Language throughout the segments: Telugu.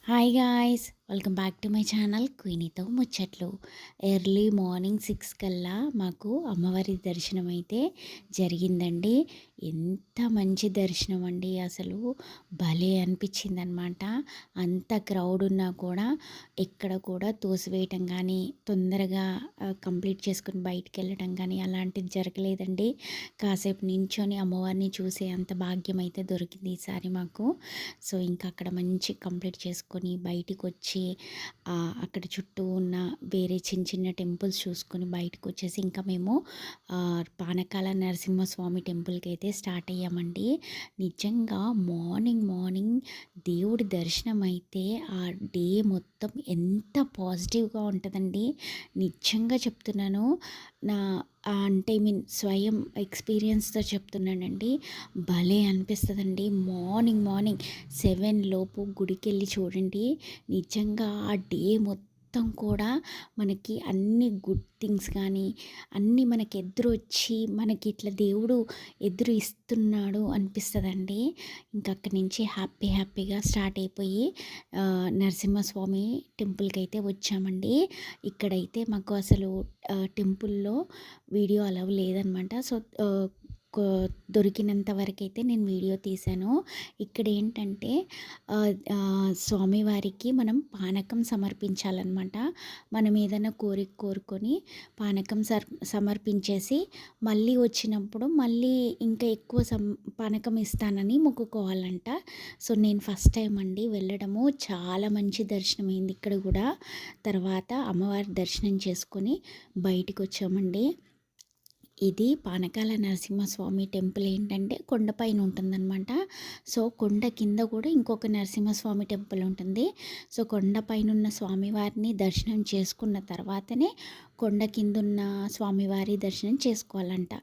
Hi guys, welcome back to my channel క్వీనీతో ముచ్చట్లు. ఎర్లీ మార్నింగ్ 6 కల్లా మాకు అమ్మవారి దర్శనం అయితే జరిగిందండి. ఎంత మంచి దర్శనం అండి, అసలు భలే అనిపించిందనమాట. అంత క్రౌడ్ ఉన్నా కూడా ఎక్కడ కూడా తోసివేయటం కానీ, తొందరగా కంప్లీట్ చేసుకుని బయటికి వెళ్ళటం కానీ అలాంటిది జరగలేదండి. కాసేపు నించొని అమ్మవారిని చూసే అంత భాగ్యం అయితే దొరికింది ఈసారి మాకు. సో ఇంకా అక్కడ మంచి కంప్లీట్ చేసుకొని బయటికి వచ్చి అక్కడ చుట్టూ ఉన్న వేరే చిన్న చిన్న టెంపుల్స్ చూసుకొని బయటకు వచ్చేసి ఇంకా మేము పానకాల నరసింహస్వామి టెంపుల్కి అయితే స్టార్ట్ అయ్యామండి. నిజంగా మార్నింగ్ మార్నింగ్ దేవుడి దర్శనం అయితే ఆ డే మొత్తం ఎంత పాజిటివ్గా ఉంటుందండి. నిజంగా చెప్తున్నాను, నా అంటే స్వయం ఎక్స్పీరియన్స్తో చెప్తున్నానండి. భలే అనిపిస్తుందండి. మార్నింగ్ మార్నింగ్ 7 లోపు గుడికి వెళ్ళి చూడండి. నిజంగా ఆ డే మొత్తం కూడా మనకి అన్ని గుడ్ థింగ్స్ కానీ అన్నీ మనకి ఎదురొచ్చి మనకి ఇట్లా దేవుడు ఎదురు ఇస్తున్నాడు అనిపిస్తుందండి. ఇంకా అక్కడి నుంచి హ్యాపీగా స్టార్ట్ అయిపోయి నరసింహస్వామి టెంపుల్కి అయితే వచ్చామండి. ఇక్కడైతే మాకు అసలు టెంపుల్లో వీడియో అలౌ లేదనమాట. సో దొరికినంత వరకైతే నేను వీడియో తీశాను. ఇక్కడ ఏంటంటే స్వామివారికి మనం పానకం సమర్పించాలన్నమాట. మనం ఏదైనా కోరిక కోరుకొని పానకం సమర్పించేసి మళ్ళీ వచ్చినప్పుడు మళ్ళీ ఇంకా ఎక్కువ పానకం ఇస్తానని మొక్కుకోవాలంట. సో నేను ఫస్ట్ టైం అండి వెళ్ళడము. చాలా మంచి దర్శనం అయింది ఇక్కడ కూడా. తర్వాత అమ్మవారి దర్శనం చేసుకొని బయటికి వచ్చామండి. ఇది పానకాల నరసింహస్వామి టెంపుల్ ఏంటంటే కొండపైన ఉంటుందన్నమాట. సో కొండ కింద కూడా ఇంకొక నరసింహస్వామి టెంపుల్ ఉంటుంది. సో కొండపైన ఉన్న స్వామివారిని దర్శనం చేసుకున్న తర్వాతనే కొండ కిందున్న స్వామివారి దర్శనం చేసుకోవాలంట.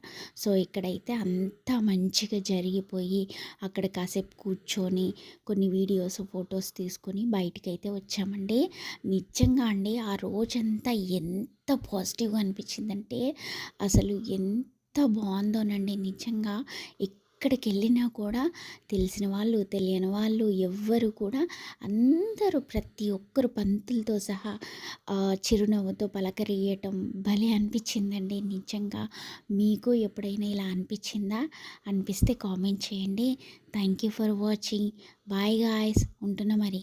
సో ఇక్కడైతే అంతా మంచిగా జరిగిపోయి అక్కడ కాసేపు కూర్చొని కొన్ని వీడియోస్ ఫొటోస్ తీసుకొని బయటికైతే వచ్చామండి. నిజంగా అండి ఆ రోజంతా ఎంత పాజిటివ్గా అనిపించిందంటే అసలు ఎంత బాగుందోనండి. నిజంగా ఎక్కడికి వెళ్ళినా కూడా తెలిసిన వాళ్ళు తెలియని వాళ్ళు ఎవ్వరు కూడా అందరూ ప్రతి ఒక్కరు పంతులతో సహా చిరునవ్వుతో పలకరియటం భలే అనిపించిందండి. నిజంగా మీకు ఎప్పుడైనా ఇలా అనిపించిందా? అనిపిస్తే కామెంట్ చేయండి. Thank you for watching. Bye guys, ఉంటున్నా మరి.